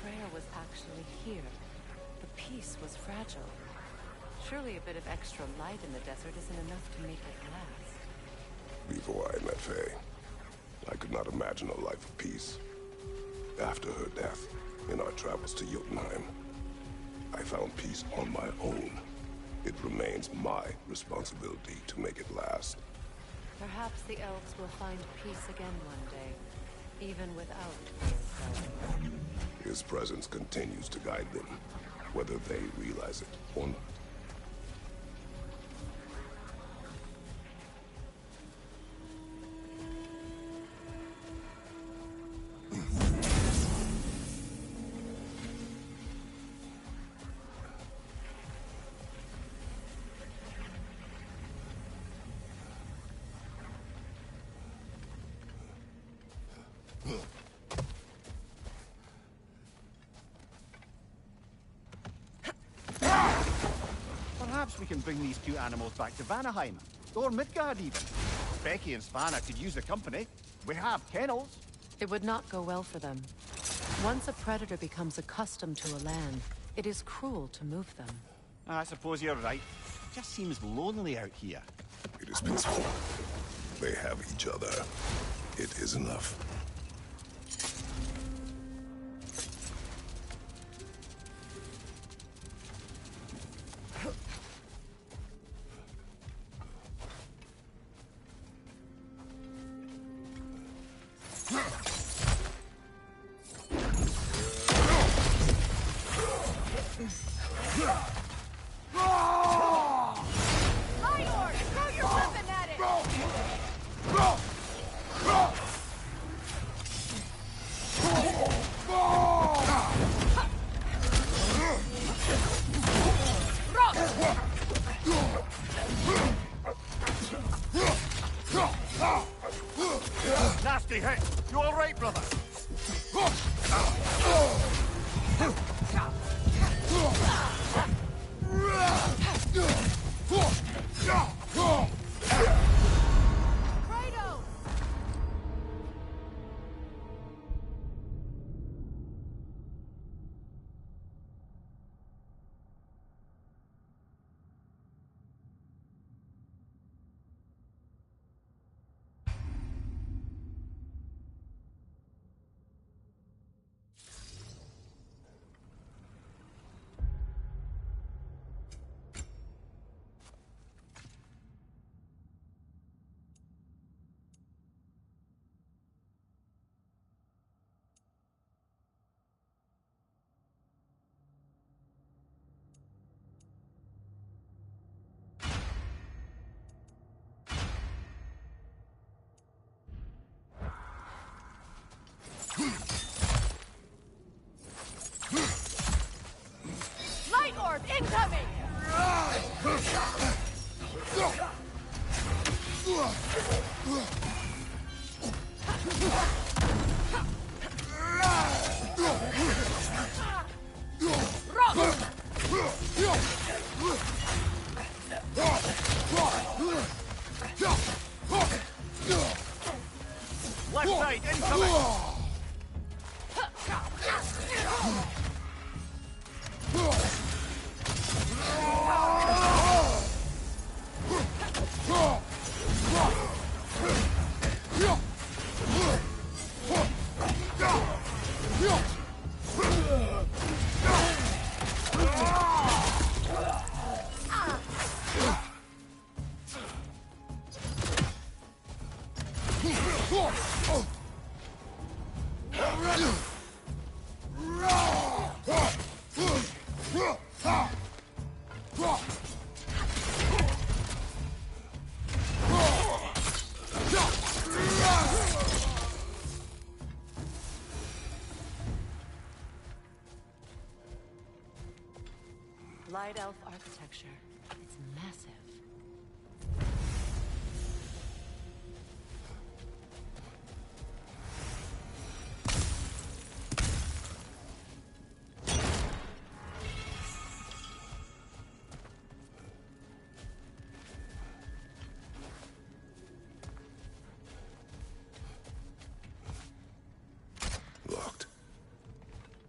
Freya was actually here. The peace was fragile. Surely a bit of extra light in the desert isn't enough to make it last. Before I met Faye, I could not imagine a life of peace. After her death, in our travels to Jotunheim, I found peace on my own. It remains my responsibility to make it last. Perhaps the elves will find peace again one day, even without Freya's help. His presence continues to guide them, whether they realize it or not. Perhaps we can bring these two animals back to Vanaheim, or Midgard even. Becky and Svanna could use the company. We have kennels. It would not go well for them. Once a predator becomes accustomed to a land, it is cruel to move them. I suppose you're right. It just seems lonely out here. It is peaceful. They have each other. It is enough. Nasty hit! You all right, brother? Light orb incoming! Left side incoming! Light elf architecture. It's massive. Locked.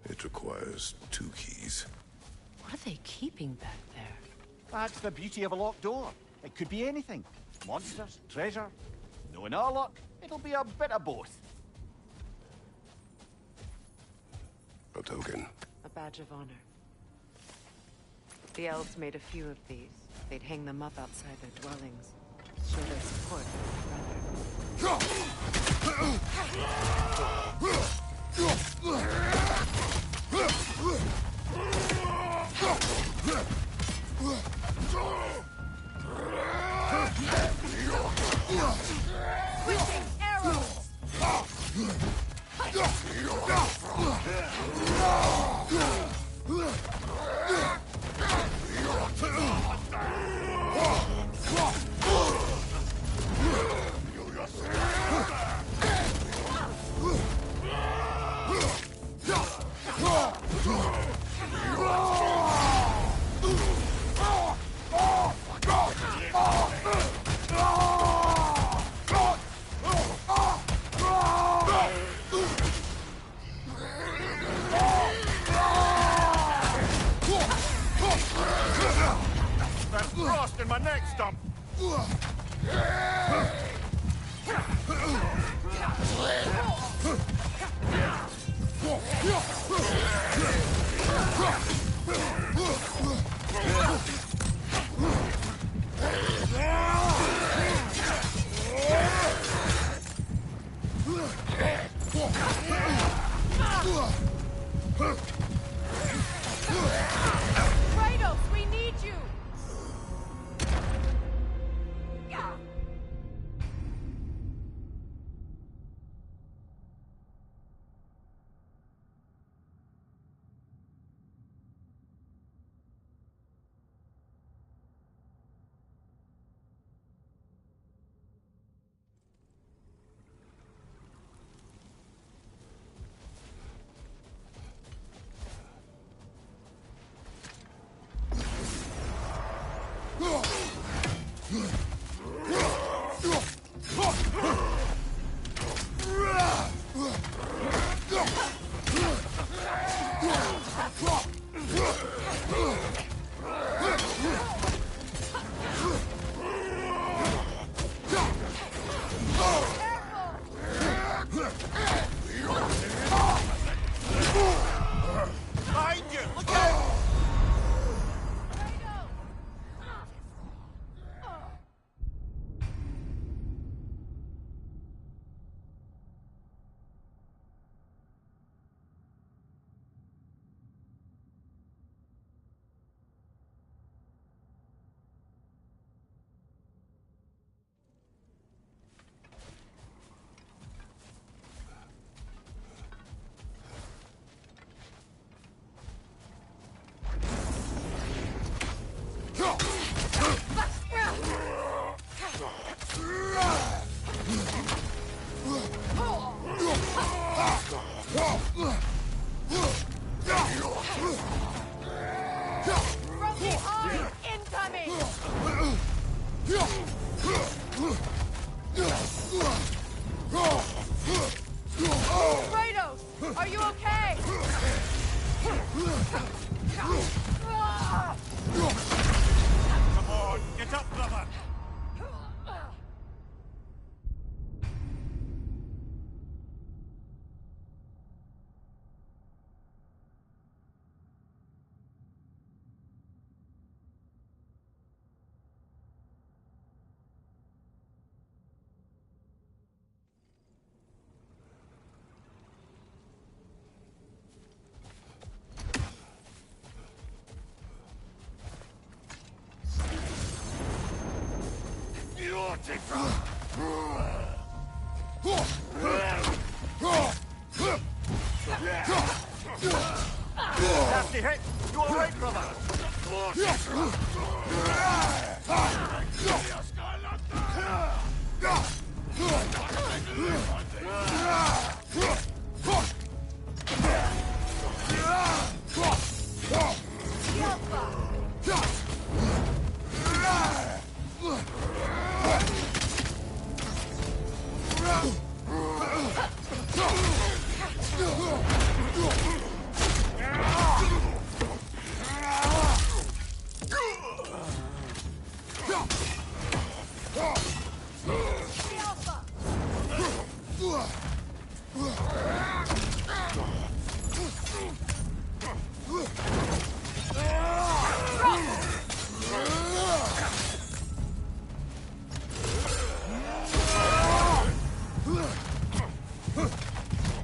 It requires 2 keys. What are they keeping back there? That's the beauty of a locked door. It could be anything. Monsters, treasure. Knowing our luck, it'll be a bit of both. A token. A badge of honor. The elves made a few of these. They'd hang them up outside their dwellings. Show their support for their Switching arrows! There's frost in my neck stump. Kratos, we need you! Behind you! Look out! From behind! Incoming! Kratos! Are you okay? Come on, get up, brother! Nasty hit! You alright, brother?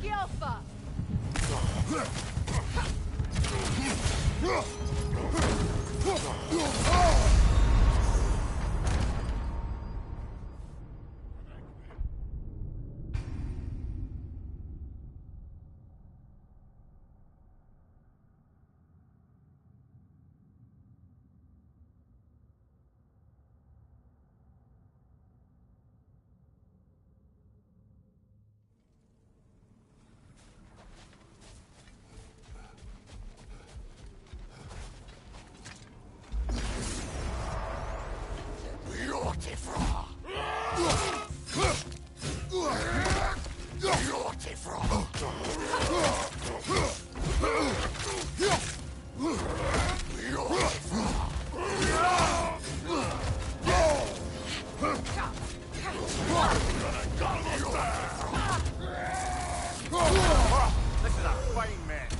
Gelfa! This is a fine mess.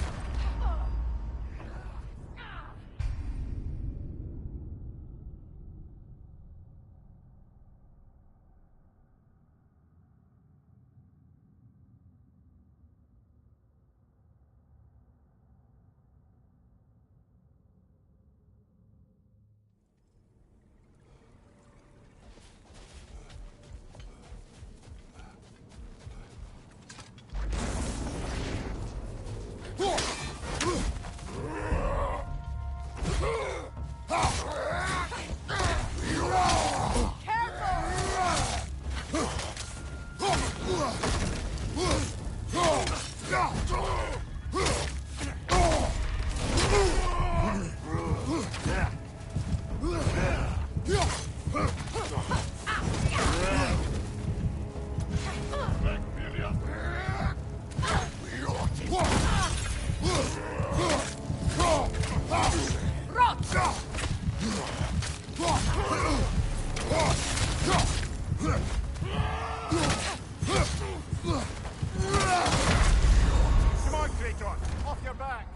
Come on, Kratos, off your back.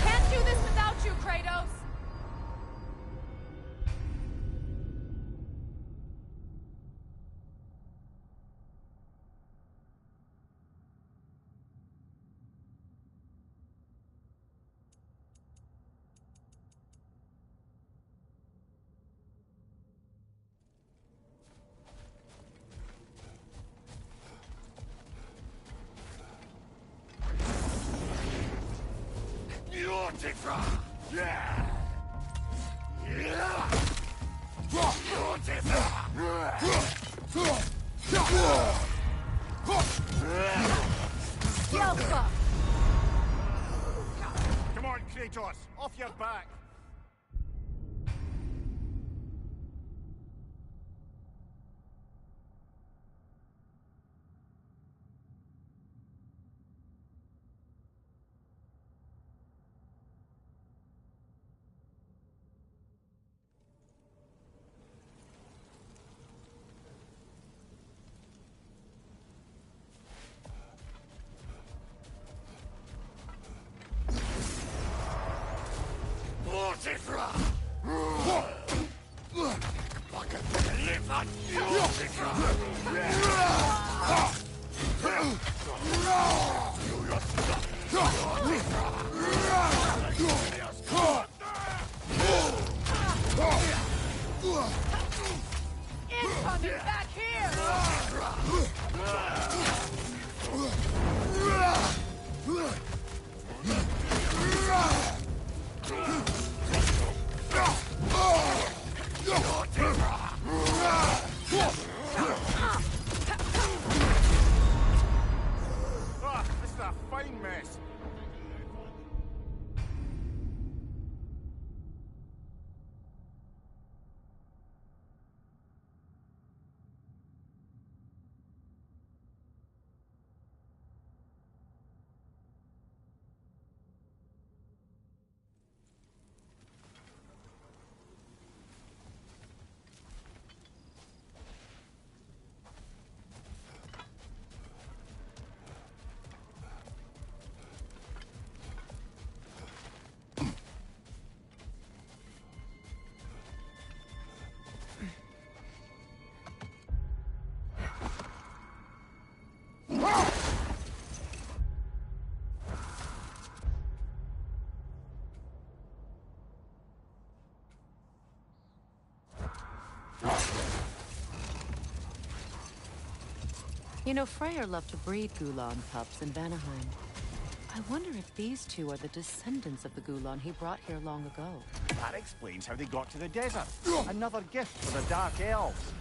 Can't do this without you, Kratos! Gelfa! Come on, Kratos, off your back. You know, Freyr loved to breed Gulan pups in Vanaheim. I wonder if these two are the descendants of the Gulan he brought here long ago. That explains how they got to the desert. Another gift for the Dark Elves.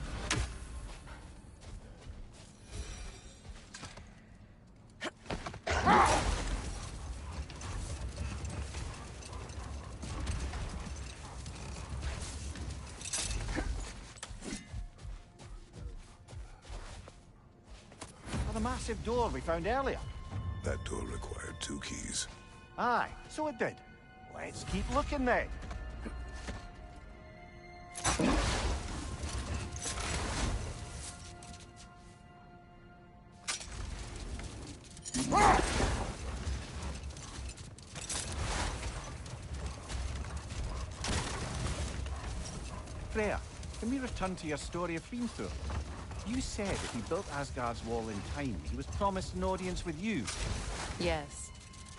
The massive door we found earlier. That door required 2 keys. Aye, so it did. Let's keep looking then. Freya, can we return to your story of Hrimthur? You said if he built Asgard's wall in time, he was promised an audience with you. Yes,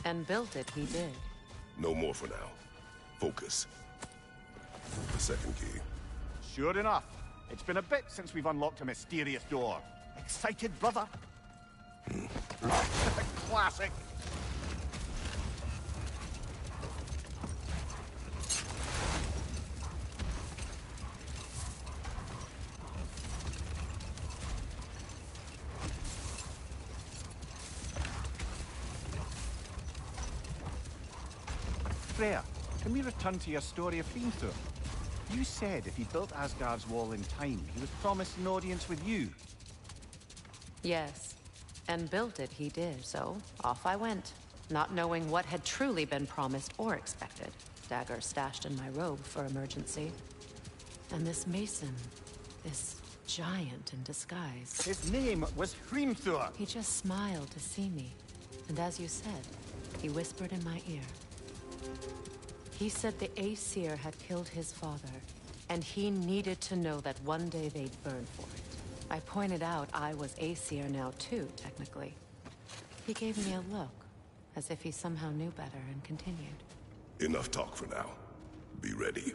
and built it he did. No more for now. Focus. The second key. Sure enough. It's been a bit since we've unlocked a mysterious door. Excited, brother? Classic. Freya, can we return to your story of Hrimthur? You said if he built Asgard's wall in time, he was promised an audience with you. Yes, and built it he did, so off I went, not knowing what had truly been promised or expected. Dagger stashed in my robe for emergency. And this mason, this giant in disguise. His name was Hrimthur. He just smiled to see me, and as you said, he whispered in my ear. He said the Aesir had killed his father, and he needed to know that one day they'd burn for it. I pointed out I was Aesir now too, technically. He gave me a look, as if he somehow knew better, and continued. Enough talk for now. Be ready.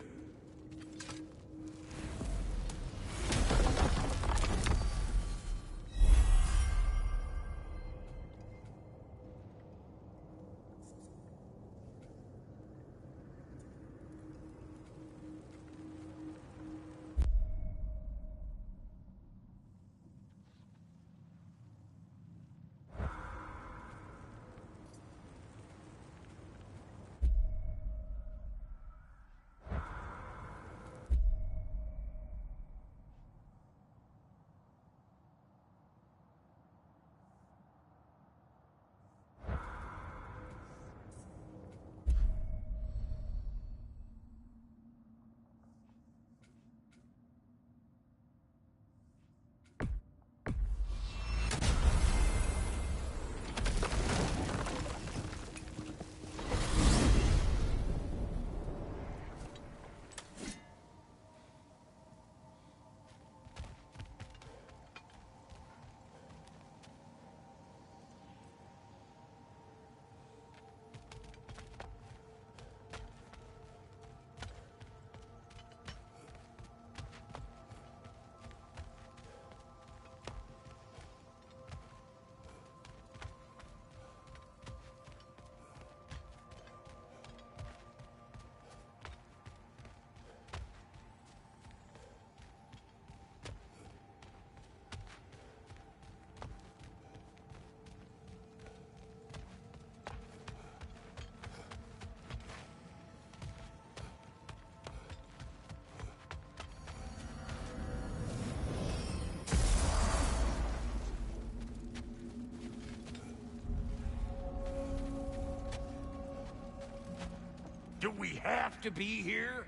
Do we have to be here?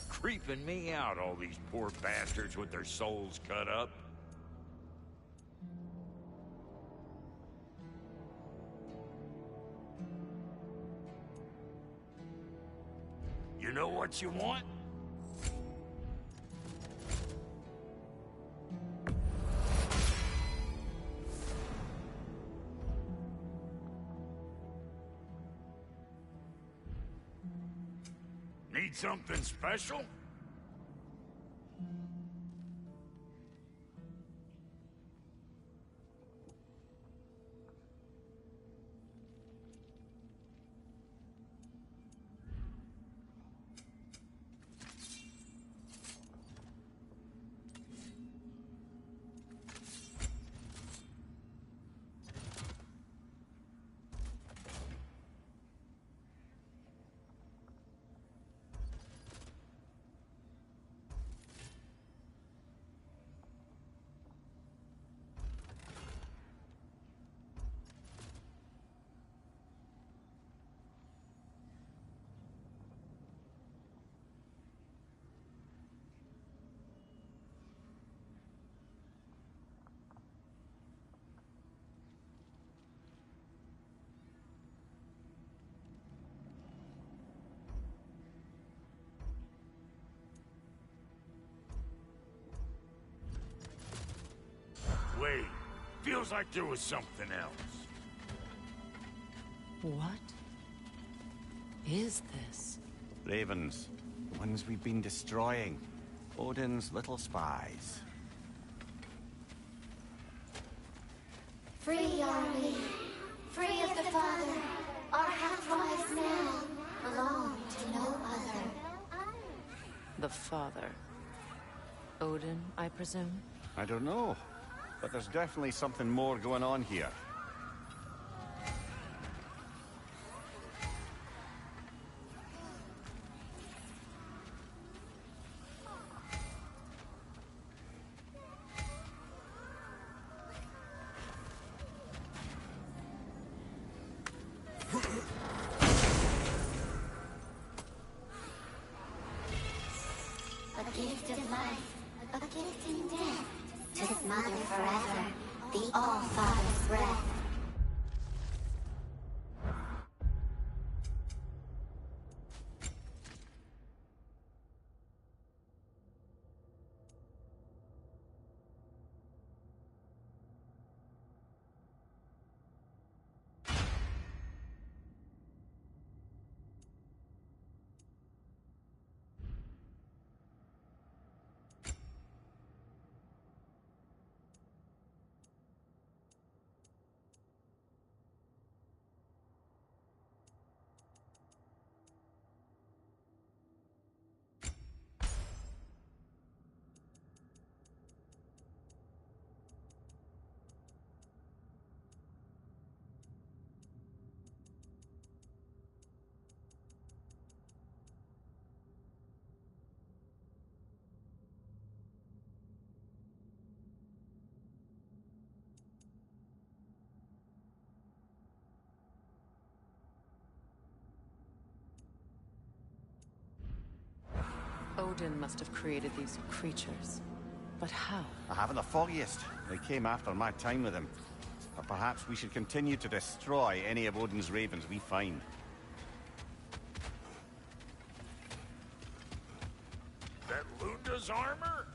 Creeping me out, all these poor bastards with their souls cut up. You know what you want? Need something special? Feels like there was something else. What is this? Ravens. The ones we've been destroying. Odin's little spies. Free are we, free of the Father. Our half-wives now belong to no other. The father. Odin, I presume? I don't know, but there's definitely something more going on here. A gift of life, a gift in death, to his mother forever, the All-Father's breath. Odin must have created these creatures. But how? I haven't the foggiest. They came after my time with him. But perhaps we should continue to destroy any of Odin's ravens we find. That Lunda's armor?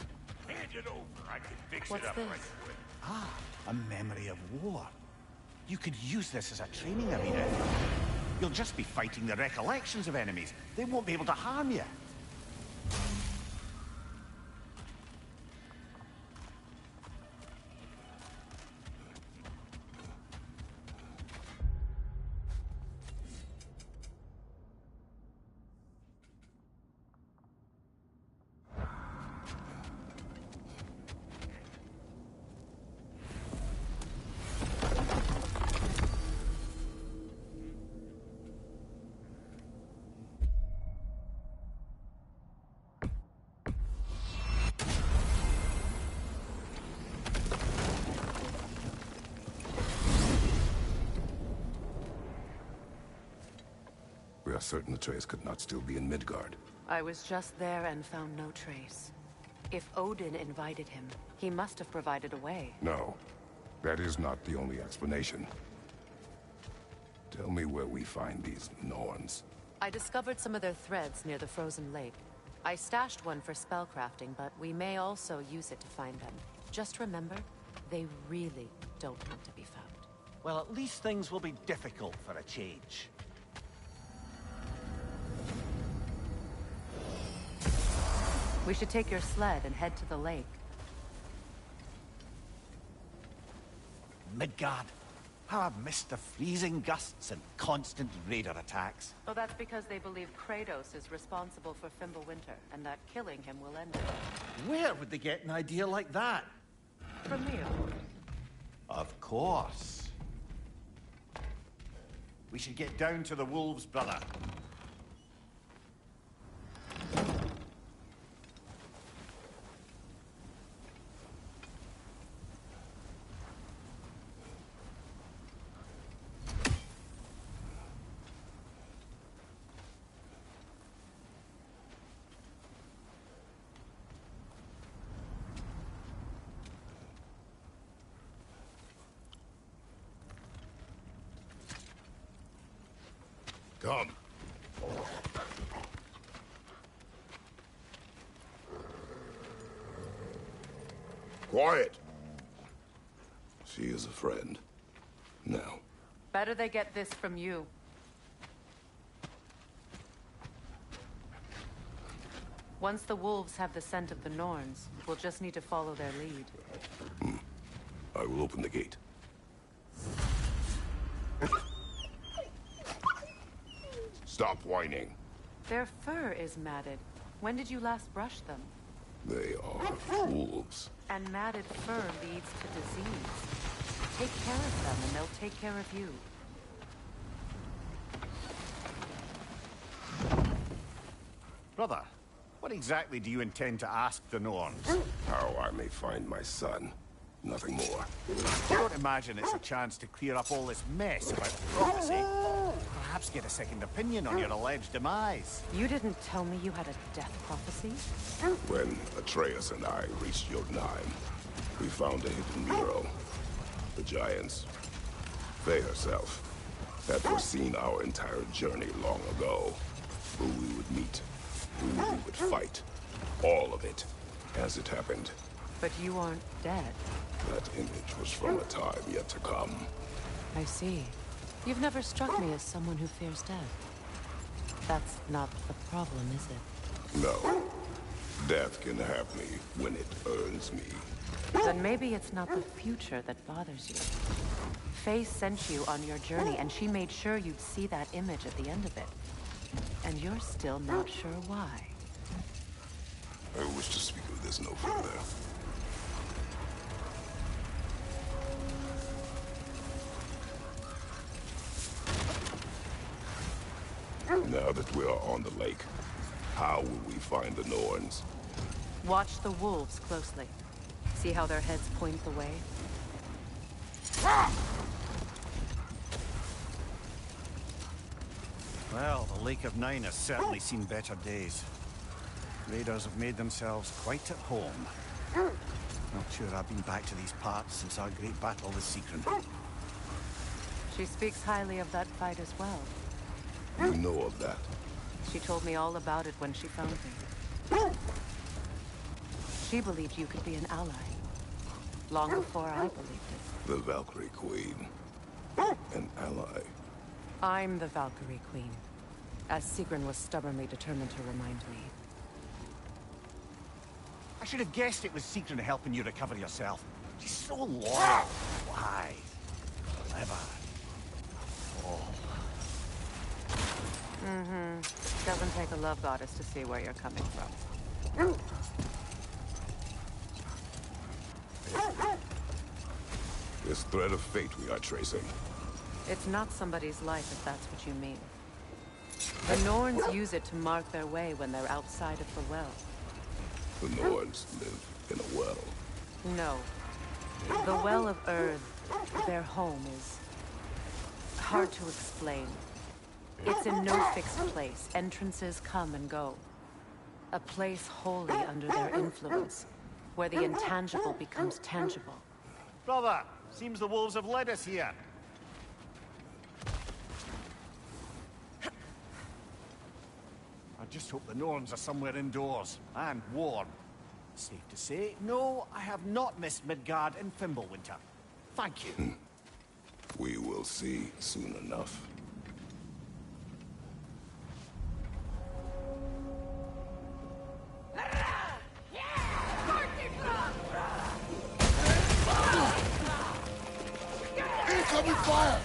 Hand it over. I can fix What's it up this? right away. Ah, a memory of war. You could use this as a training arena. You'll just be fighting the recollections of enemies. They won't be able to harm you. We are certain the trace could not still be in Midgard. I was just there and found no trace. If Odin invited him, he must have provided a way. No, that is not the only explanation. Tell me where we find these Norns. I discovered some of their threads near the frozen lake. I stashed one for spellcrafting, but we may also use it to find them. Just remember, they really don't want to be found. Well, at least things will be difficult for a change. We should take your sled and head to the lake. Midgard. How I've missed the freezing gusts and constant raider attacks. Oh, that's because they believe Kratos is responsible for Fimbulwinter, and that killing him will end it. Where would they get an idea like that? From you. Of course. We should get down to the wolves, brother. Come. Quiet. She is a friend. Now. Better they get this from you. Once the wolves have the scent of the Norns, we'll just need to follow their lead. I will open the gate. Stop whining. Their fur is matted. When did you last brush them? They are wolves. And matted fur leads to disease. Take care of them and they'll take care of you. Brother, what exactly do you intend to ask the Norns? How I may find my son. Nothing more. I don't imagine it's a chance to clear up all this mess about prophecy. Perhaps get a second opinion on your alleged demise. You didn't tell me you had a death prophecy? When Atreus and I reached Jotunheim, we found a hidden mural. The Giants, Faye herself, had foreseen our entire journey long ago. Who we would meet, who we would fight. All of it, as it happened. But you aren't dead. That image was from a time yet to come. I see. You've never struck me as someone who fears death. That's not the problem, is it? No. Death can have me when it earns me. Then maybe it's not the future that bothers you. Faye sent you on your journey, and she made sure you'd see that image at the end of it. And you're still not sure why. I wish to speak of this no further. Now that we are on the lake, how will we find the Norns? Watch the wolves closely. See how their heads point the way? Well, the Lake of Nine has certainly seen better days. Raiders have made themselves quite at home. Not sure I've been back to these parts since our great battle with Sigrun. She speaks highly of that fight as well. You know of that? She told me all about it when she found me. She believed you could be an ally. Long before I believed it. The Valkyrie Queen. An ally. I'm the Valkyrie Queen. As Sigrun was stubbornly determined to remind me. I should have guessed it was Sigrun helping you recover yourself. She's so loyal. Why? Clever. Oh. Doesn't take a love goddess to see where you're coming from. This thread of fate we are tracing. It's not somebody's life, if that's what you mean. The Norns use it to mark their way when they're outside of the well. The Norns live in a well. No. The Well of Earth, their home, is hard to explain. It's in no fixed place. Entrances come and go. A place wholly under their influence, where the intangible becomes tangible. Brother, seems the wolves have led us here. I just hope the Norns are somewhere indoors, and warm. Safe to say, no, I have not missed Midgard and Fimbulwinter. Thank you. We will see soon enough. Incoming fire!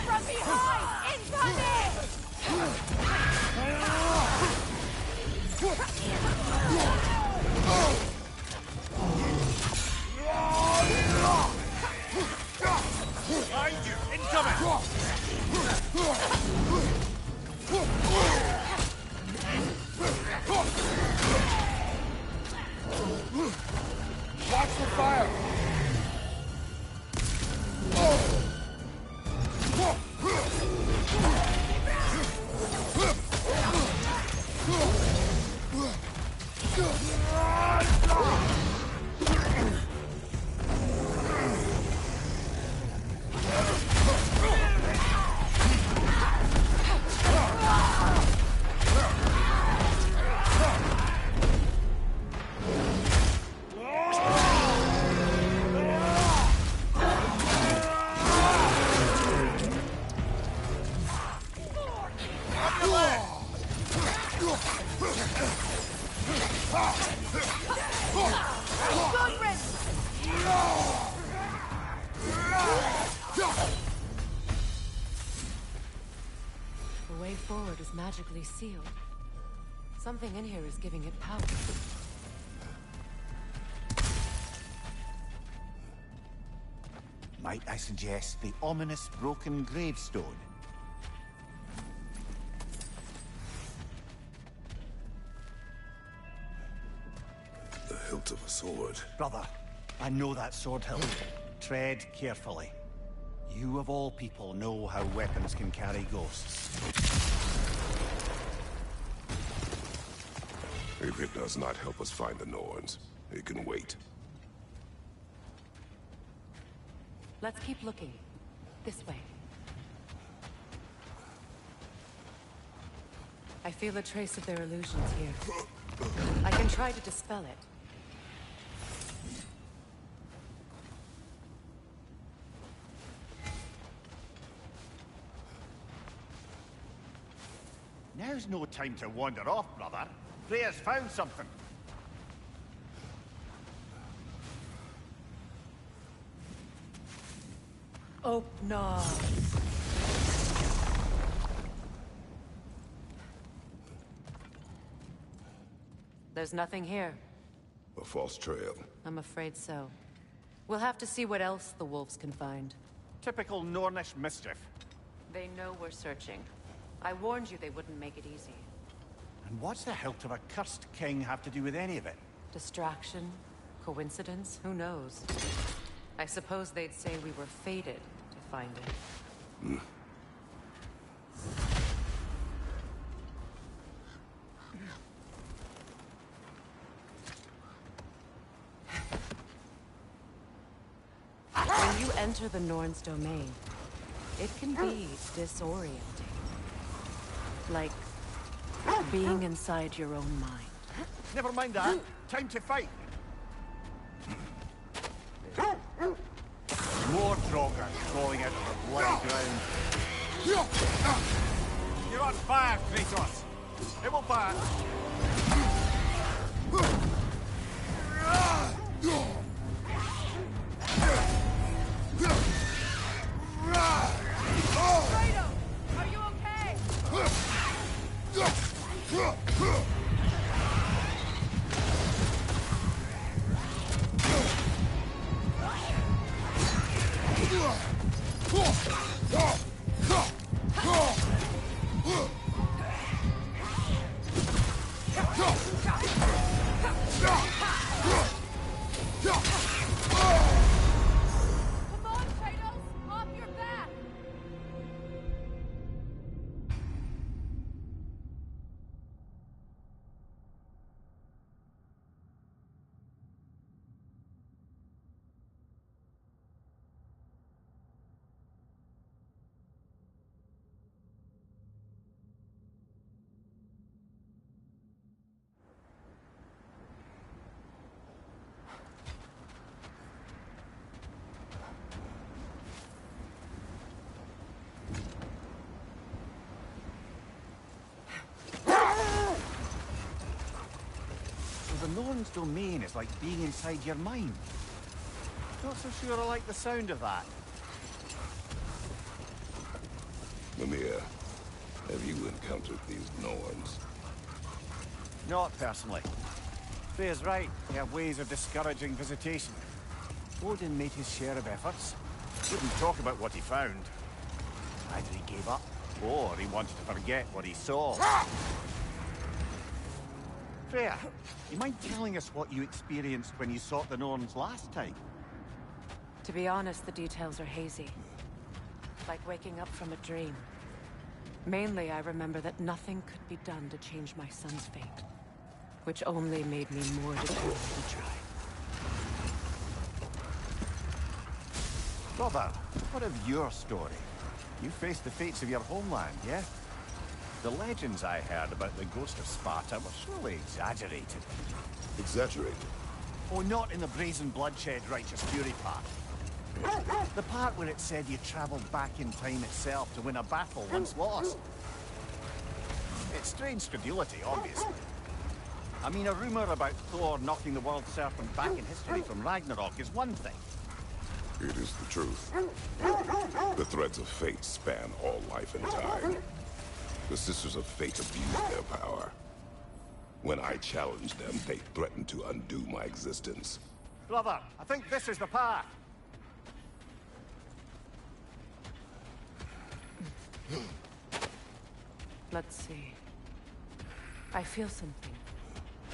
From behind! Incoming! Behind you! Incoming! Watch the fire! The way forward is magically sealed. Something in here is giving it power. Might I suggest the ominous broken gravestone? The hilt of a sword. Brother, I know that sword hilt. Tread carefully. You of all people know how weapons can carry ghosts. If it does not help us find the Norns, it can wait. Let's keep looking. This way. I feel a trace of their illusions here. I can try to dispel it. Now's no time to wander off, brother. Freya's found something. Oh, no. There's nothing here. A false trail. I'm afraid so. We'll have to see what else the wolves can find. Typical Nornish mischief. They know we're searching. I warned you they wouldn't make it easy. And what's the hilt of a cursed king have to do with any of it? Distraction? Coincidence? Who knows? I suppose they'd say we were fated to find it. When you enter the Norn's domain, it can be disorienting. Like being inside your own mind. Never mind that. Time to fight. More Draugr crawling out of the bloody ground. You're on fire, Kratos. It will pass. Kratos, are you okay? Come on, Kratos, off your back! The Norn's domain is like being inside your mind. Not so sure I like the sound of that. Mimir, have you encountered these Norns? Not personally. Freya's right. They have ways of discouraging visitation. Odin made his share of efforts. Wouldn't talk about what he found. Either he gave up, or he wanted to forget what he saw. Freya, you mind telling us what you experienced when you sought the Norns last time? To be honest, the details are hazy. Like waking up from a dream. Mainly, I remember that nothing could be done to change my son's fate. Which only made me more determined to try. Brother, what of your story? You faced the fates of your homeland, yeah? The legends I heard about the ghost of Sparta were surely exaggerated. Exaggerated? Oh, not in the brazen bloodshed righteous fury part. The part where it said you travelled back in time itself to win a battle once lost. It's strange credulity, obviously. I mean, a rumour about Thor knocking the world serpent back in history from Ragnarok is one thing. It is the truth. The threads of fate span all life and time. The Sisters of Fate abused their power. When I challenged them, they threatened to undo my existence. Brother, I think this is the path. Let's see. I feel something.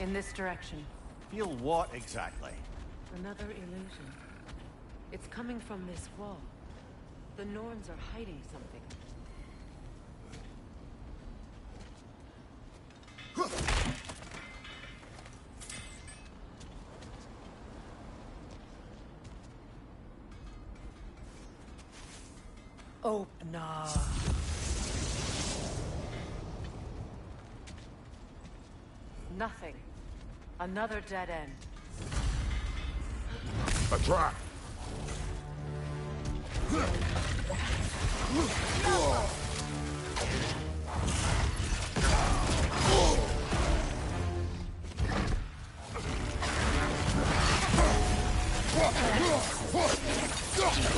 In this direction. Feel what exactly? Another illusion. It's coming from this wall. The Norns are hiding something. Oh, no. Nothing. Another dead end. A trap!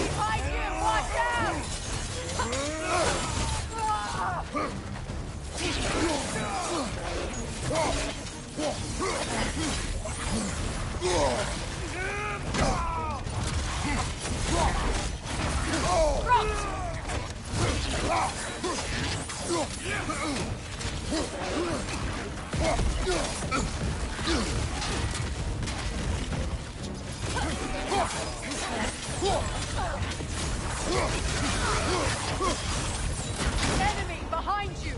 Behind you! Watch out! Enemy behind you!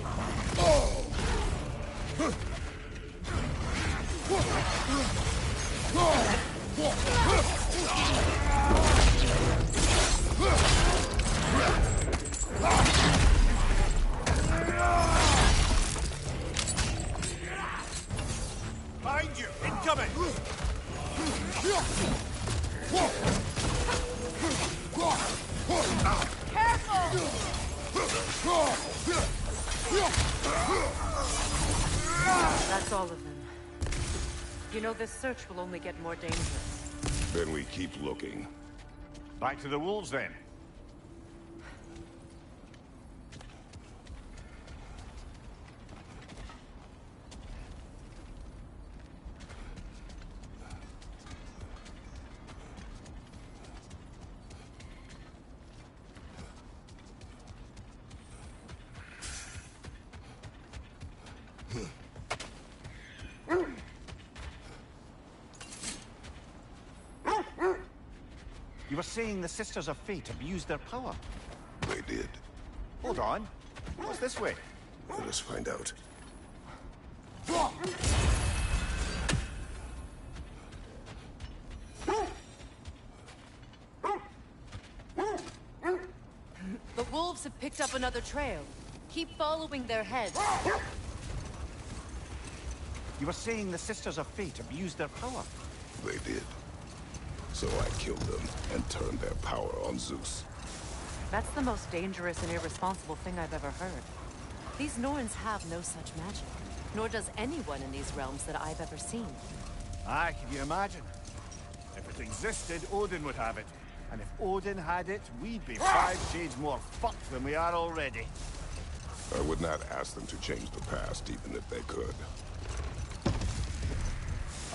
Behind you! Incoming! That's all of them. You know, this search will only get more dangerous. Then we keep looking. Back to the wolves, then. You were saying the Sisters of Fate abused their power. They did. Hold on. What's this way? Let us find out. The wolves have picked up another trail. Keep following their heads. You were saying the Sisters of Fate abused their power. They did. So I killed them and turned their power on Zeus. That's the most dangerous and irresponsible thing I've ever heard. These Norns have no such magic. Nor does anyone in these realms that I've ever seen. Aye, can you imagine? If it existed, Odin would have it. And if Odin had it, we'd be 5 shades more fucked than we are already. I would not ask them to change the past, even if they could.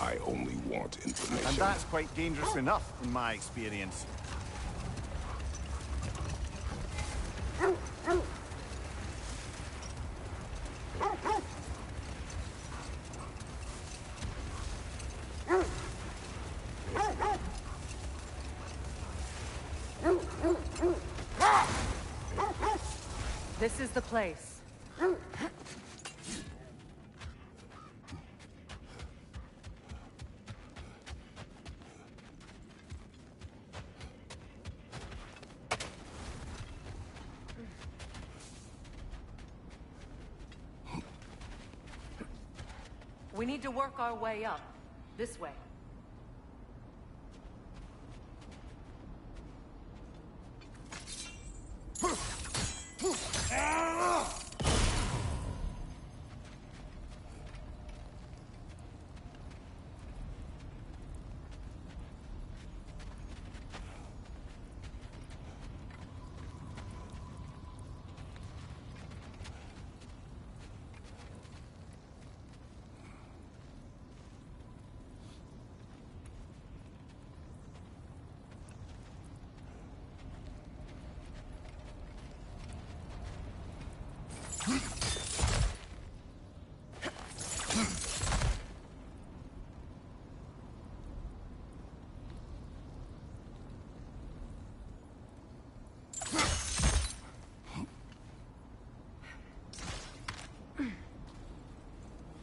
I only want information. And that's quite dangerous enough, in my experience. This is the place. We need to work our way up. This way.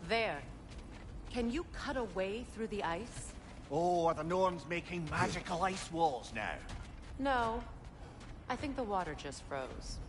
There. Can you cut a way through the ice? Oh, are the Norns making magical ice walls now? No. I think the water just froze.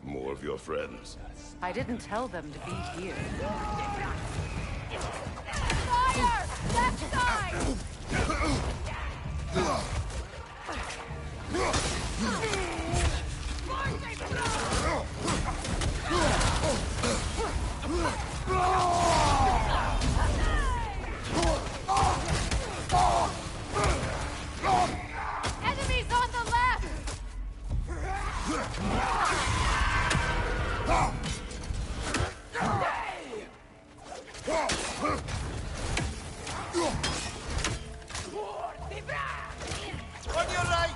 More of your friends. I didn't tell them to be here. Fire! Left side! Enemies on the left! On your right!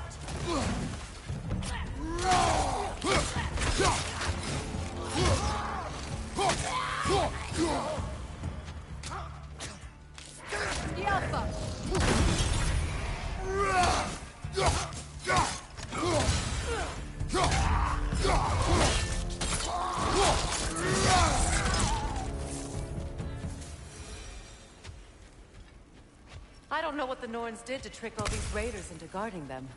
don't know what the Norns did to trick all these raiders into guarding them.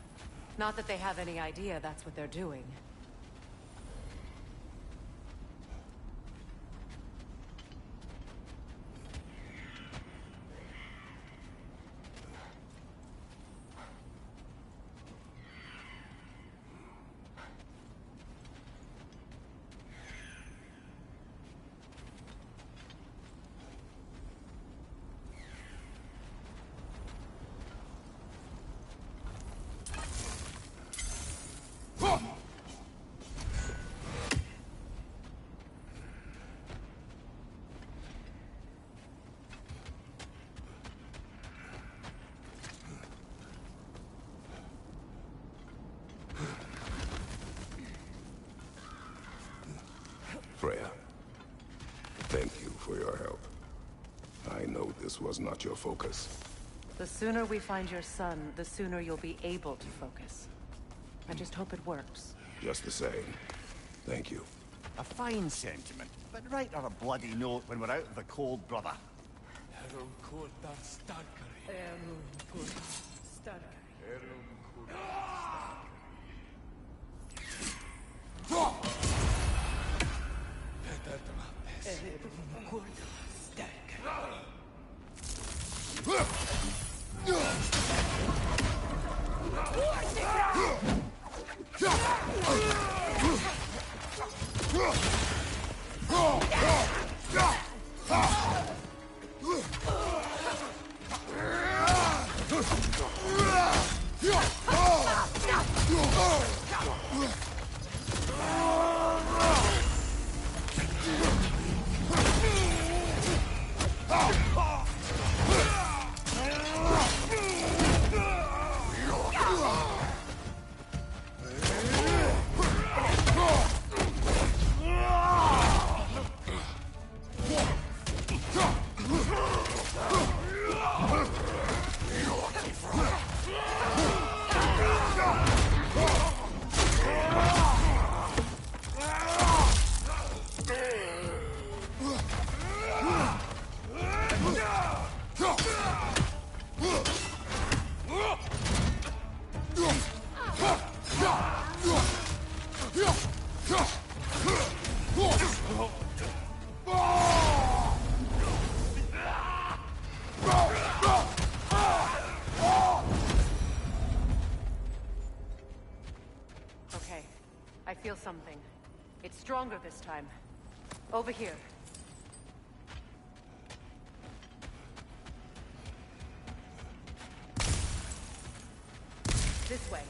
Not that they have any idea that's what they're doing. Freya, thank you for your help. I know this was not your focus. The sooner we find your son, the sooner you'll be able to focus. I just hope it works. Just the same, thank you. A fine sentiment, but write her a bloody note when we're out of the cold, brother. Okay, I feel something. It's stronger this time. Over here. This way.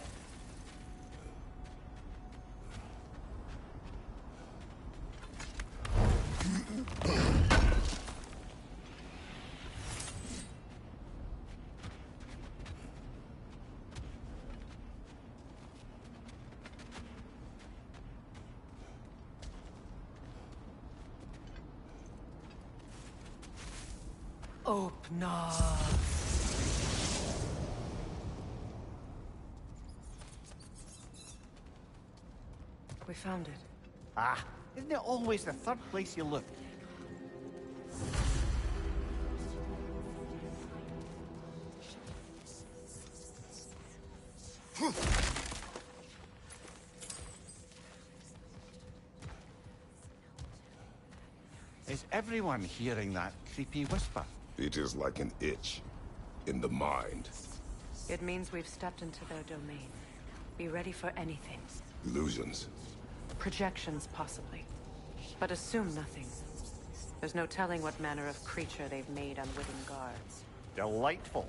Open up. We found it. Ah, isn't it always the third place you look? Is everyone hearing that creepy whisper? It is like an itch in the mind. It means we've stepped into their domain. Be ready for anything. Illusions. Projections, possibly. But assume nothing. There's no telling what manner of creature they've made unwitting guards. Delightful.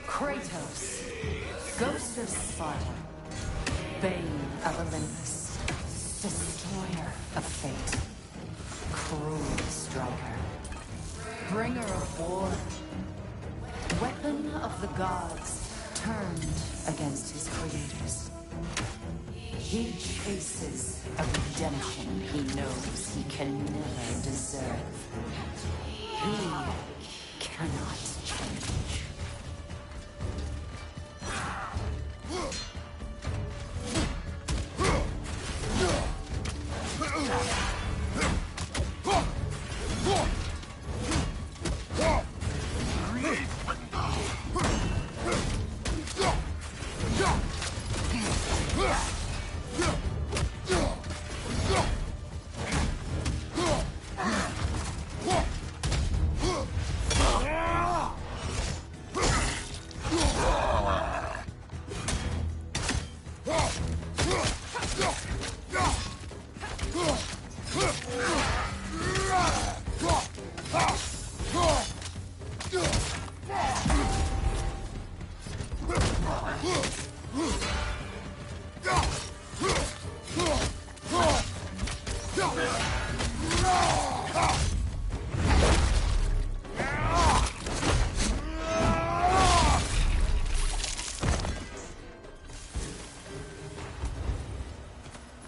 Kratos, Ghost of Sparta, Bane of Olympus, Destroyer of Fate, Cruel Striker, Bringer of War, Weapon of the gods turned against his creators. He chases a redemption he knows he can never deserve. He cannot change.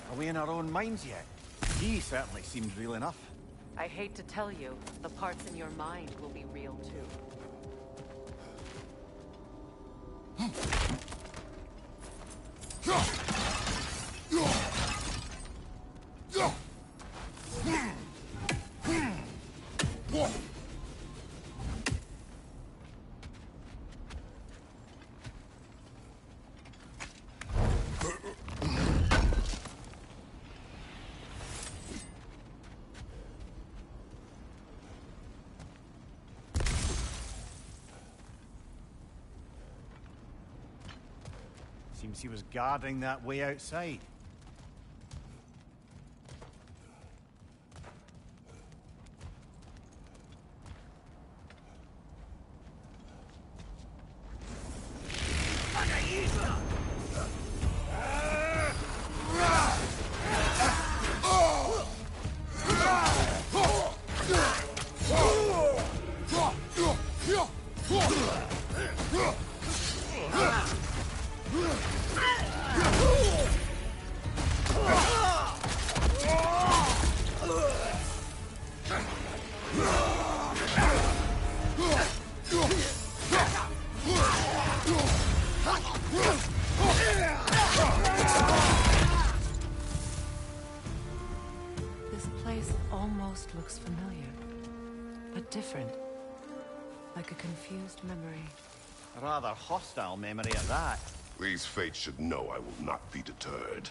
Are we in our own minds yet? He certainly seemed real enough. I hate to tell you, the parts in your mind will be real too. Seems he was guarding that way outside. This place almost looks familiar, but different. Like a confused memory. A rather hostile memory at that. These fates should know I will not be deterred.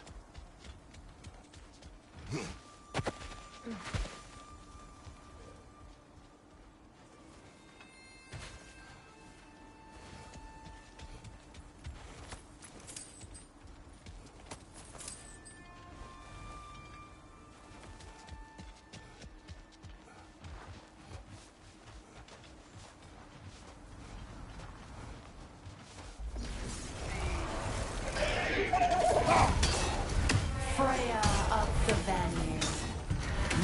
Freya of the Vanir,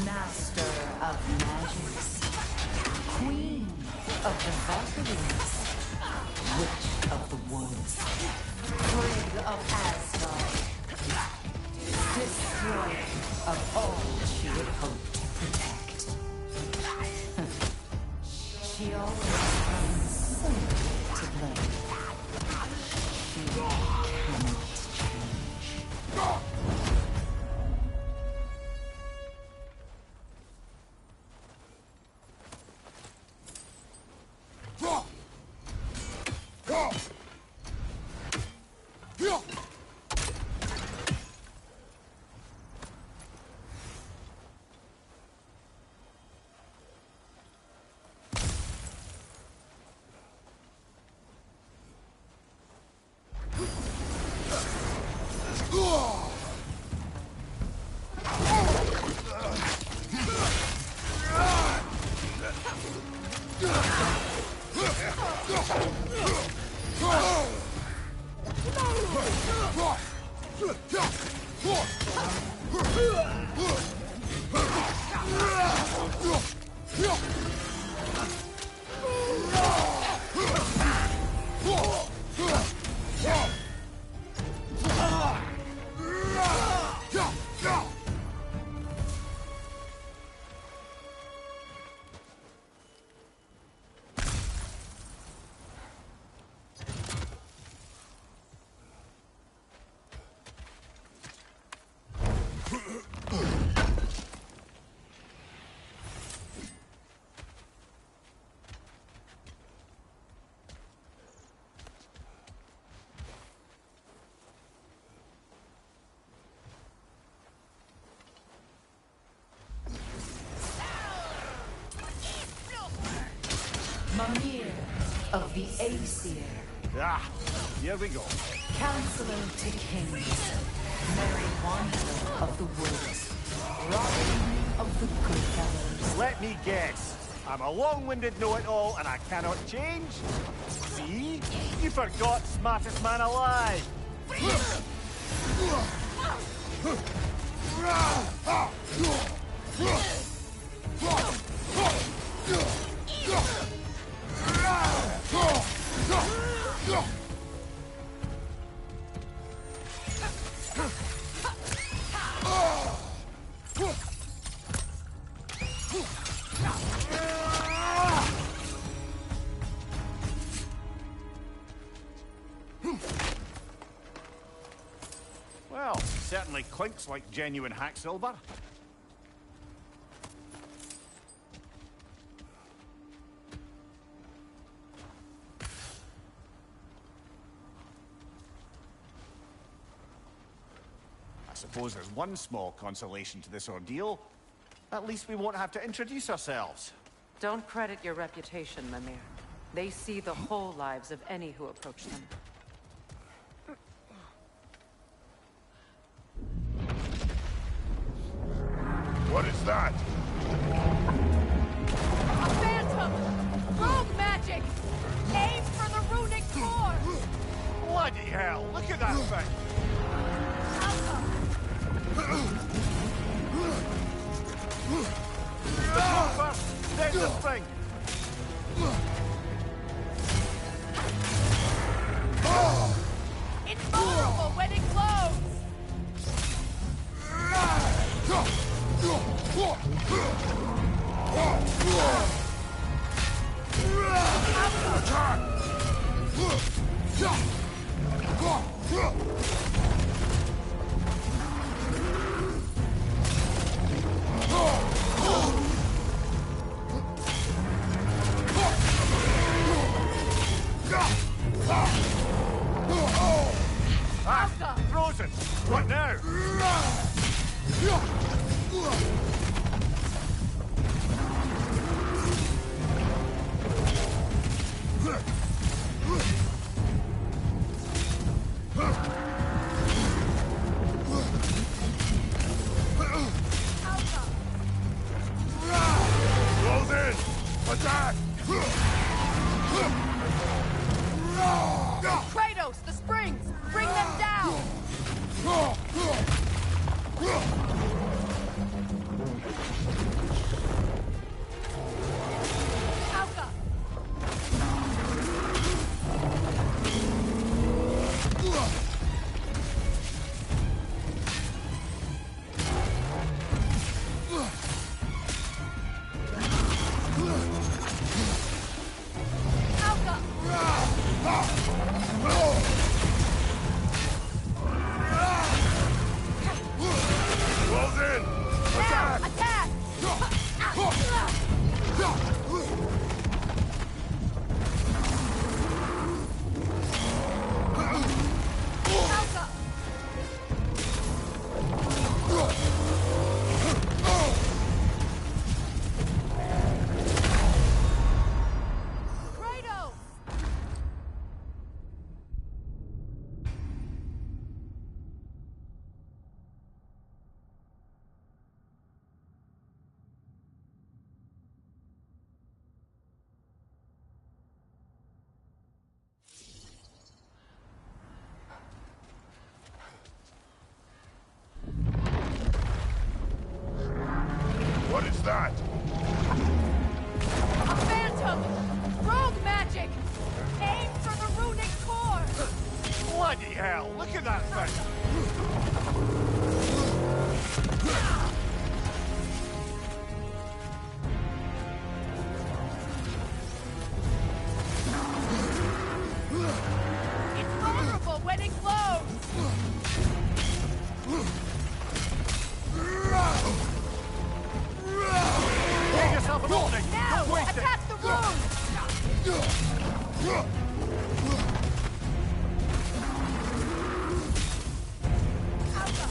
master of magics, queen of the Valkyries, witch of the woods, Frigg of Asgard, destroyer of all she would hope to protect. She always finds somebody to blame. She cannot change. of the Aesir, Ah, here we go. counselor to kings, merry wanderer of the woods, robin of the good fellows. Let me guess. I'm a long-winded know-it-all and I cannot change? See? You forgot smartest man alive! Well, certainly clinks like genuine hack silver. I suppose there's one small consolation to this ordeal. At least we won't have to introduce ourselves. Don't credit your reputation, Mimir. They see the whole lives of any who approach them. What is that? A phantom! Rogue magic! Aim for the runic core! Bloody hell, look at that thing! The copper, then the thing! It's vulnerable when it glows! Ah, frozen! What now? Close in! Attack! Kratos, the springs! Bring them down! Alka! Close in! Now, Attack! attack! Alka! Kratos! What is that? A phantom! Rogue magic! Aim for the runic core! Bloody hell, look at that thing! It's vulnerable when it glows! Make yourself an opening! Now, Don't waste it! attack the rune! Alka!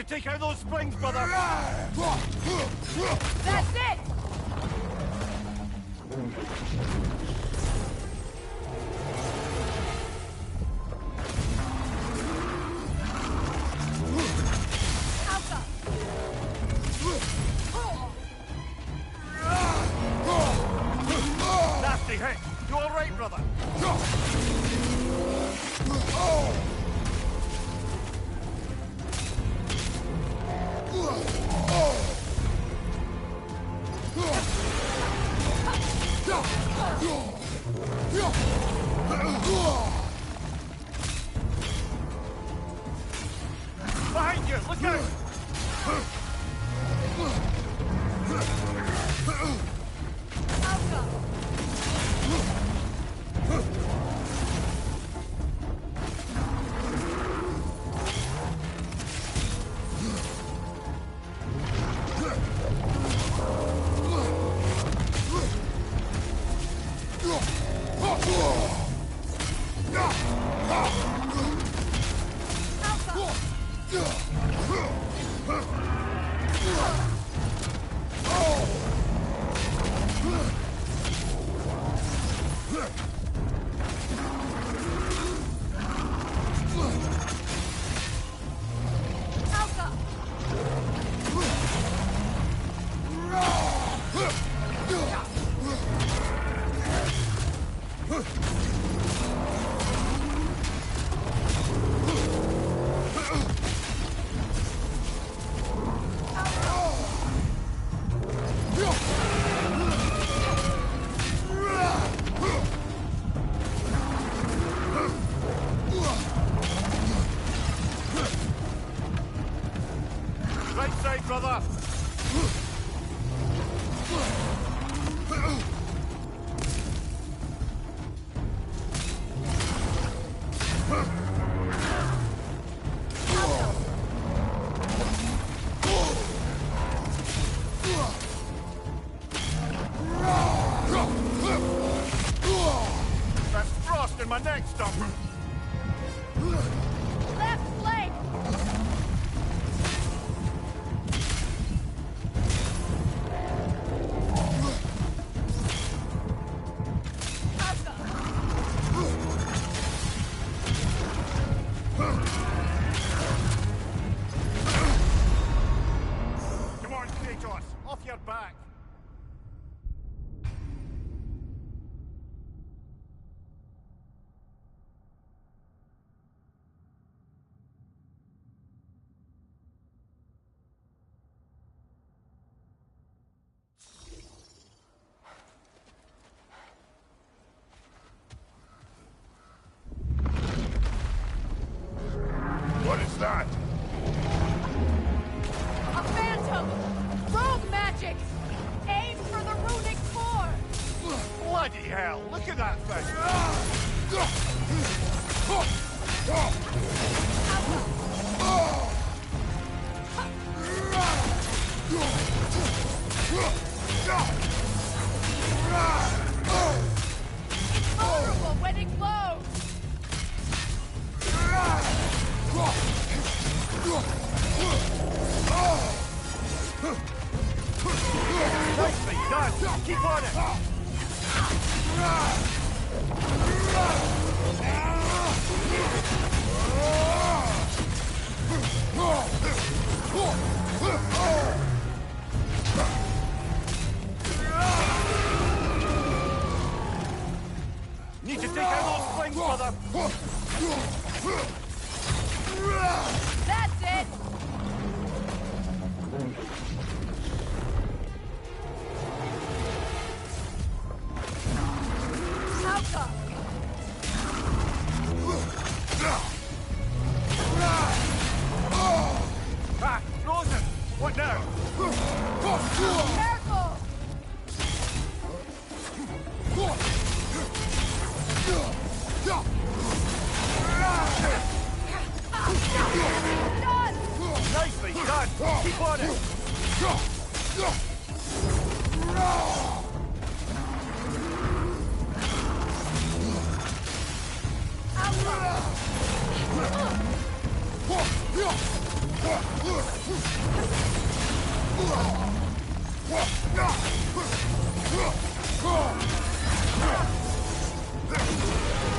to take out those springs, brother! That's it! Alpha! Nasty hit! You alright, brother? Behind you! Look out! Right side, brother! That's frost in my neck, Stumper! Left leg! Come on, Kratos! Off your back! What is that? A phantom! Rogue magic! Aim for the runic core! Bloody hell! Look at that thing! Vulnerable when it glows! Nicely done! Keep on it! Need to take out those springs, brother! That's it! Alpha! Ah, frozen! What now? Careful! Done! Nicely done! Keep on it! Alpha!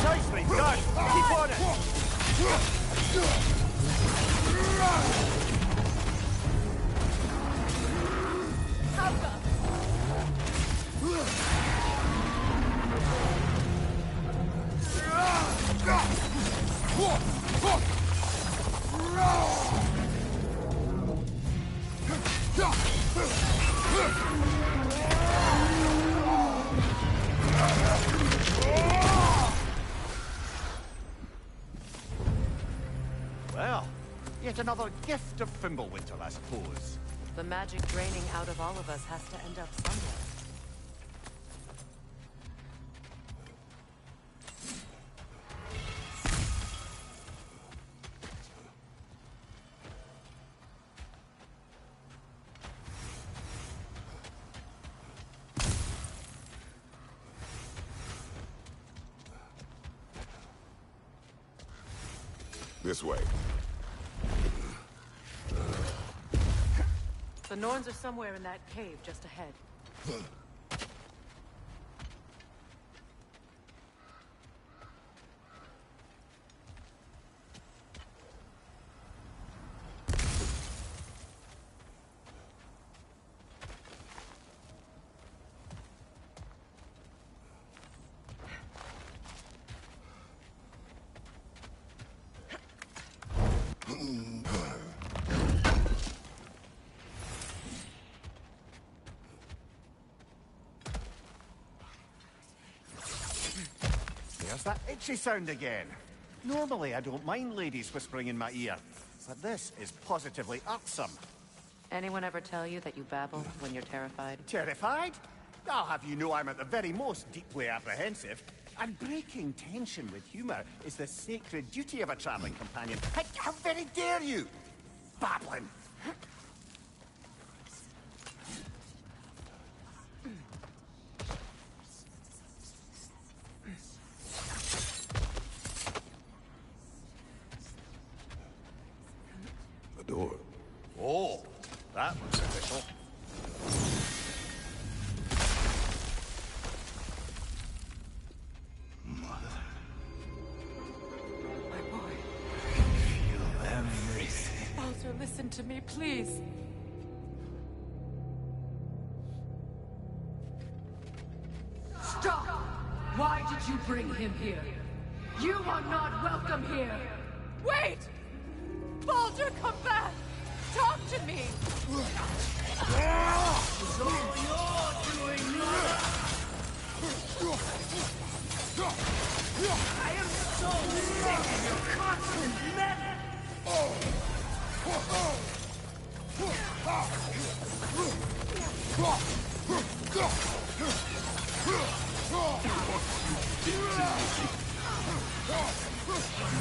Nicely done! Keep on it! Well, yet another gift of Fimbulwinter, I suppose. The magic draining out of all of us has to end up somewhere. This way. The Norns are somewhere in that cave just ahead. There's that itchy sound again. Normally, I don't mind ladies whispering in my ear, but this is positively irksome. Anyone ever tell you that you babble when you're terrified? Terrified? I'll have you know I'm at the very most deeply apprehensive. And breaking tension with humour is the sacred duty of a travelling companion. How very dare you! Babbling! A door. Oh, that looks official. My boy. Feel everything. Baldur, listen to me, please. Stop! Why did you bring him here? You are not welcome here! Wait! Baldur, come back! Talk to me! It's all you're doing, Nora. I am so sick of your constant meddling.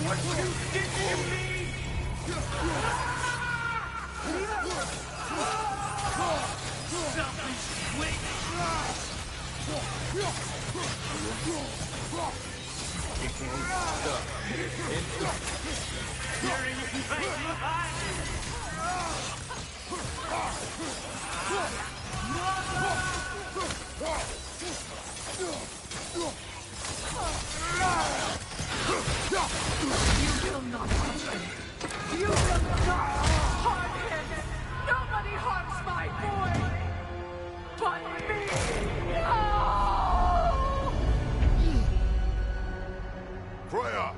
What you did to me! Selfish witch! You will not touch him! You will not harm him! Nobody harms my boy! But me! No! Freya!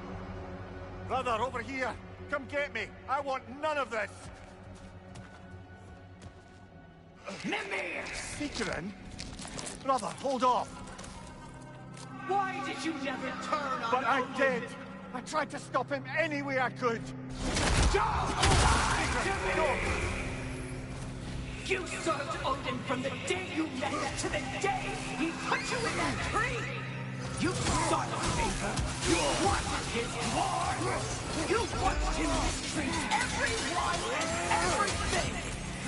Brother, over here! Come get me! I want none of this! Mimir! Seekerin? Brother, hold off! Why did you never turn on But I Odin? did! I tried to stop him any way I could! Don't lie to me! You served Odin from the day you met him to the day he put you in that tree! You sought his favor! You wanted his war! You watched him mistreat everyone and everything!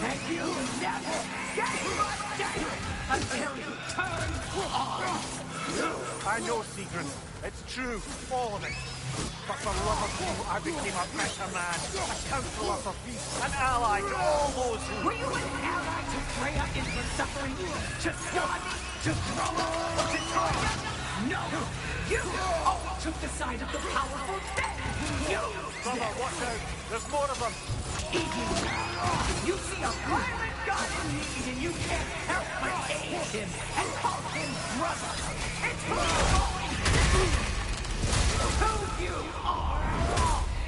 And you never gave a damn until you turned on! I know, Seekerin. It's true, all of it. But for love of you, I became a better man, a counselor for peace, an ally to all those who... Were you an ally to Freya in for suffering? To God? To Roma? Or to Troya? No! You all took the side of the powerful then! You! Brother, watch out! There's more of them! You see a violent god in need and you can't help but aid him and call him brother! It's who you are!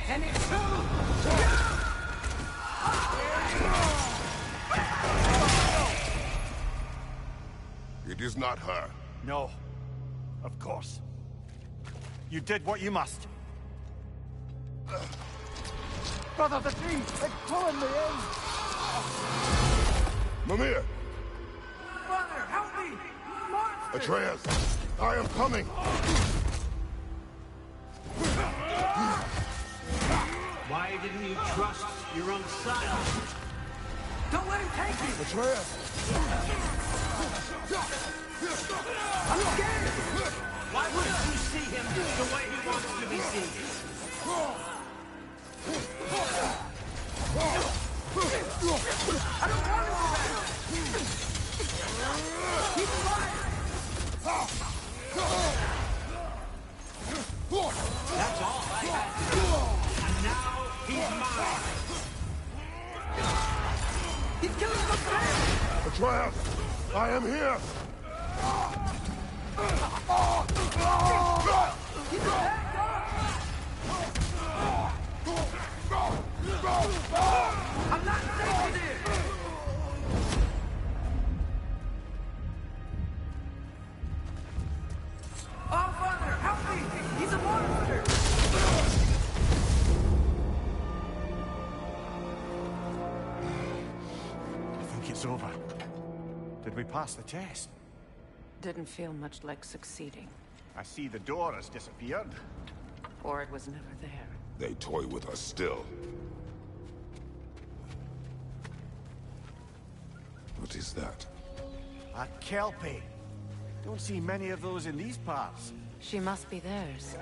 And it's who you It is not her. No. Of course. You did what you must. Brother, the tree! It's pulling me in! Mimir! Brother, help me! Monster! Atreus! I am coming! Why didn't you trust your own son? Don't let him take you! Atreus! I'm scared! Why wouldn't you see him the way he wants to be seen? I don't want him back! Keep alive! That's all I had to do. And now he's mine. He's killing the man! Atreus! I am here! I'm not safe with it! Oh, Father, help me! He's a monster! I think it's over. Did we pass the test? Didn't feel much like succeeding. I see the door has disappeared. Or it was never there. They toy with us still. What is that? A Kelpie. Don't see many of those in these parts. She must be theirs.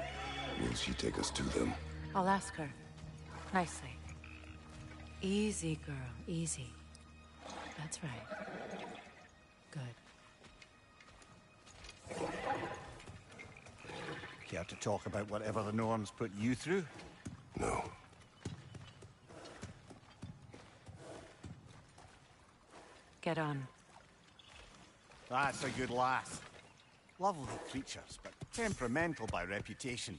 Will she take us to them? I'll ask her. Nicely. Easy, girl. Easy. That's right. Good. Care to talk about whatever the Norns put you through? No. Get on. That's a good lass. Lovely creatures, but temperamental by reputation.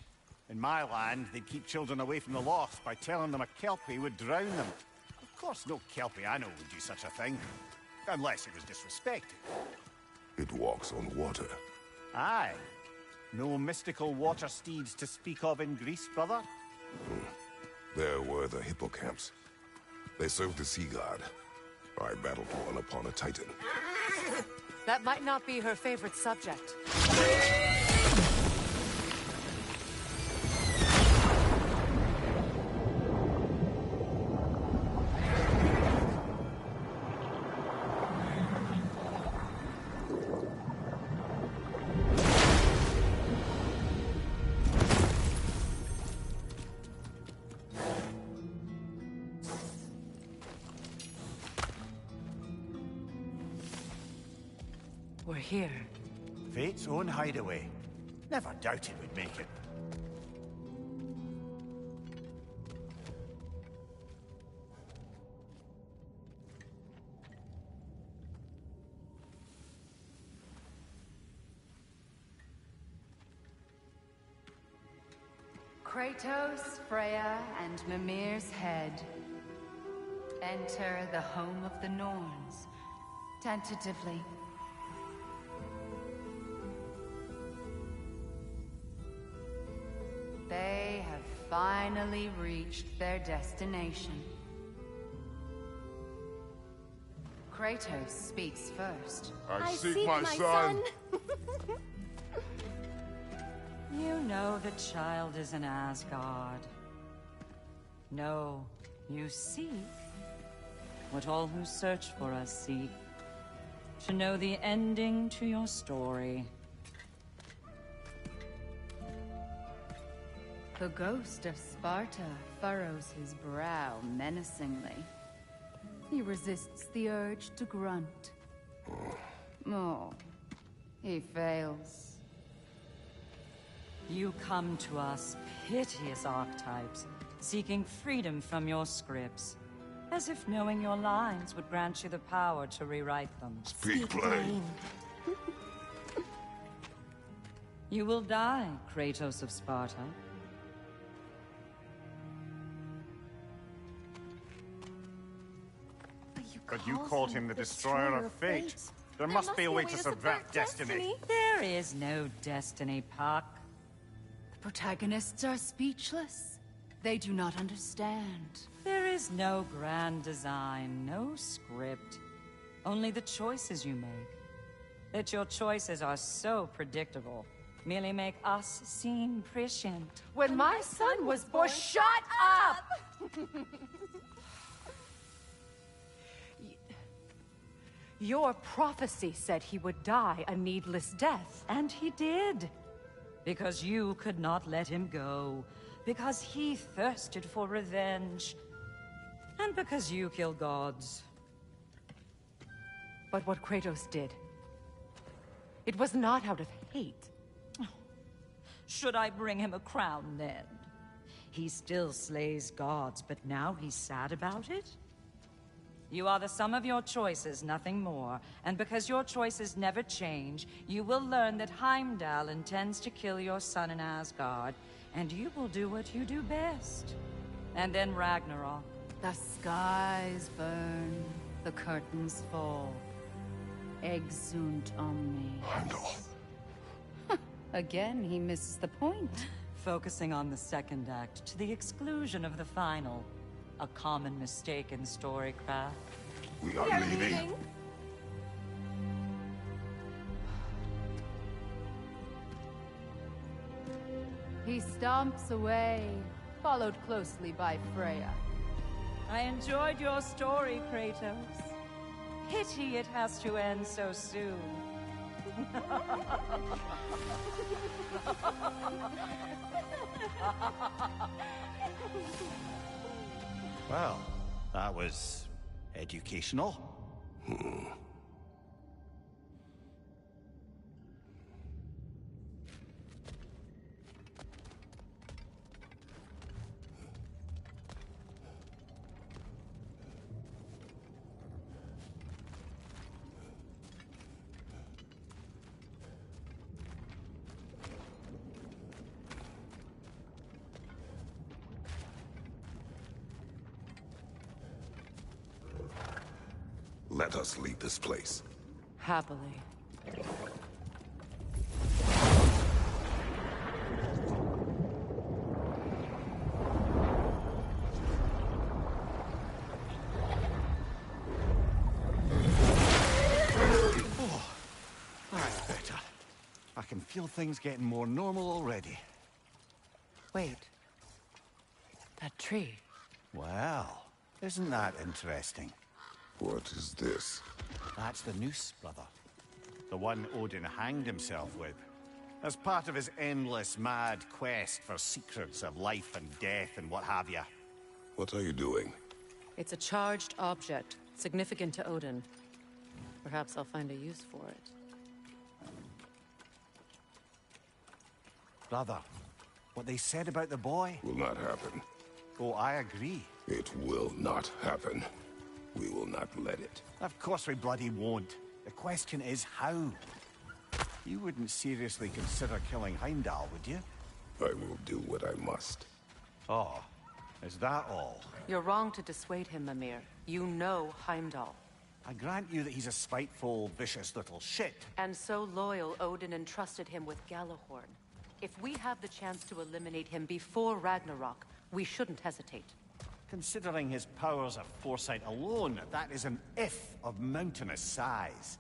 In my land, they'd keep children away from the lost by telling them a Kelpie would drown them. Of course, no Kelpie I know would do such a thing. Unless it was disrespected. It walks on water. Aye. No mystical water steeds to speak of in Greece, brother? There were the hippocamps. They served the sea god. I battled one upon a titan. That might not be her favorite subject. We're here. Fate's own hideaway. Never doubted we'd make it. Kratos, Freya, and Mimir's head. Enter the home of the Norns. Tentatively. They have finally reached their destination. Kratos speaks first. I seek my son. You know the child is in Asgard. No, you seek what all who search for us seek. To know the ending to your story. The ghost of Sparta furrows his brow menacingly. He resists the urge to grunt. Oh, he fails. You come to us, piteous archetypes, seeking freedom from your scripts. As if knowing your lines would grant you the power to rewrite them. Speak plain. You will die, Kratos of Sparta. But you called him the destroyer of fate. There must be a way to subvert destiny. There is no destiny, Puck. The protagonists are speechless. They do not understand. There is no grand design, no script. Only the choices you make. That your choices are so predictable merely make us seem prescient. When my son was born, shut up! Your prophecy said he would die a needless death. And he did. Because you could not let him go. Because he thirsted for revenge. And because you kill gods. But what Kratos did, it was not out of hate. Should I bring him a crown then? He still slays gods, but now he's sad about it? You are the sum of your choices, nothing more. And because your choices never change, you will learn that Heimdall intends to kill your son in Asgard, and you will do what you do best. And then Ragnarok. The skies burn, the curtains fall. Exunt omni. Heimdall. Again, he misses the point. Focusing on the second act to the exclusion of the final. A common mistake in storycraft. We are leaving. He stomps away, followed closely by Freya. I enjoyed your story, Kratos. Pity it has to end so soon. Well, that was educational. Let us leave this place. Happily. That's better. I can feel things getting more normal already. Wait. That tree. Well, isn't that interesting? What is this? That's the noose, brother. The one Odin hanged himself with. As part of his endless, mad quest for secrets of life and death and what have you. What are you doing? It's a charged object, significant to Odin. Perhaps I'll find a use for it. Brother, what they said about the boy? Will not happen. Oh, I agree. It will not happen. We will not let it. Of course we bloody won't. The question is how. You wouldn't seriously consider killing Heimdall, would you? I will do what I must. Oh, is that all? You're wrong to dissuade him, Mimir. You know Heimdall. I grant you that he's a spiteful, vicious little shit. And so loyal, Odin entrusted him with Galahorn. If we have the chance to eliminate him before Ragnarok, we shouldn't hesitate. Considering his powers of foresight alone, that is an if of mountainous size.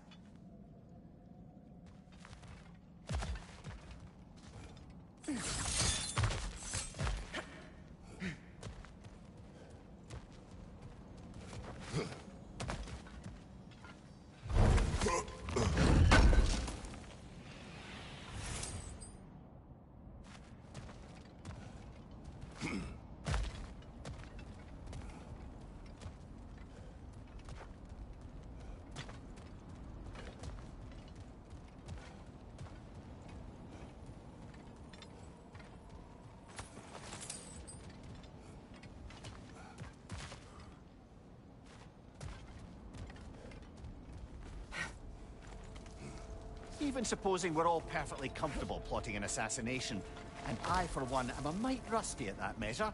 Even supposing we're all perfectly comfortable plotting an assassination, and I, for one, am a mite rusty at that measure,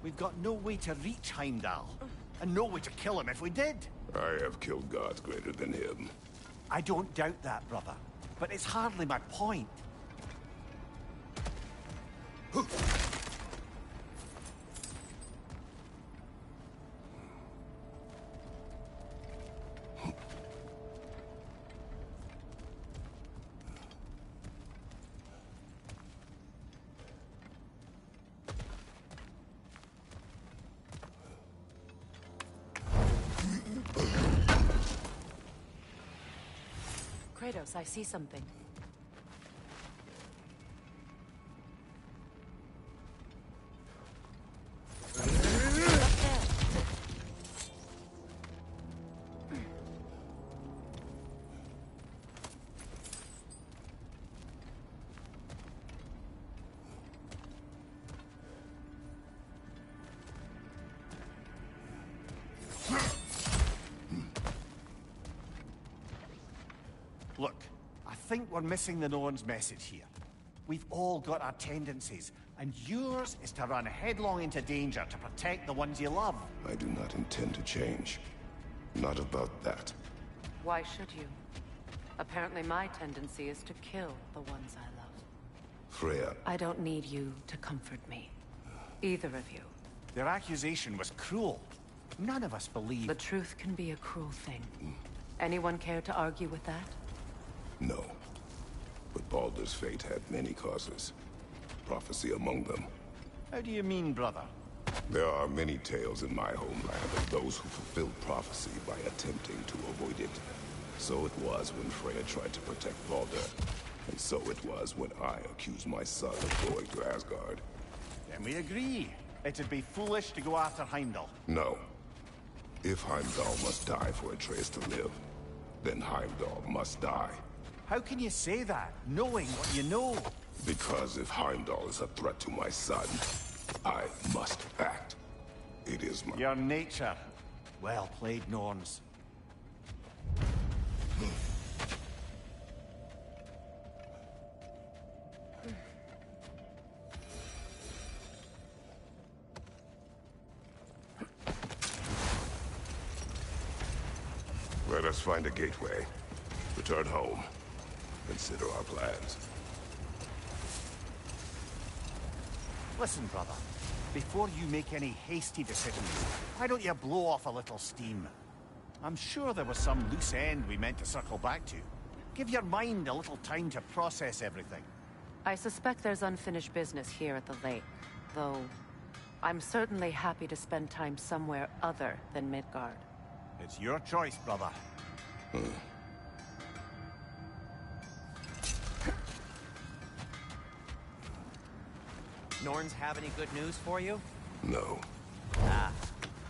we've got no way to reach Heimdall, and no way to kill him if we did. I have killed gods greater than him. I don't doubt that, brother, but it's hardly my point. Kratos, I see something. Look, I think we're missing the Norn's message here. We've all got our tendencies, and yours is to run headlong into danger to protect the ones you love. I do not intend to change. Not about that. Why should you? Apparently my tendency is to kill the ones I love. Freya, I don't need you to comfort me. Either of you. Their accusation was cruel. None of us believe... The truth can be a cruel thing. Anyone care to argue with that? no. But Baldur's fate had many causes. Prophecy among them. How do you mean, brother? There are many tales in my homeland of those who fulfilled prophecy by attempting to avoid it. So it was when Freya tried to protect Baldur. And so it was when I accused my son of going to Asgard. Then we agree. It'd be foolish to go after Heimdall. No. If Heimdall must die for Atreus to live, then Heimdall must die. How can you say that, knowing what you know? Because if Heimdall is a threat to my son, I must act. It is my... Your nature. Well played, Norns. Let us find a gateway. Return home. Consider our plans. Listen, brother. Before you make any hasty decisions, why don't you blow off a little steam? I'm sure there was some loose end we meant to circle back to. Give your mind a little time to process everything. I suspect there's unfinished business here at the lake, though I'm certainly happy to spend time somewhere other than Midgard. It's your choice, brother. Norns have any good news for you? No. Ah,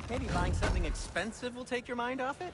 maybe buying something expensive will take your mind off it?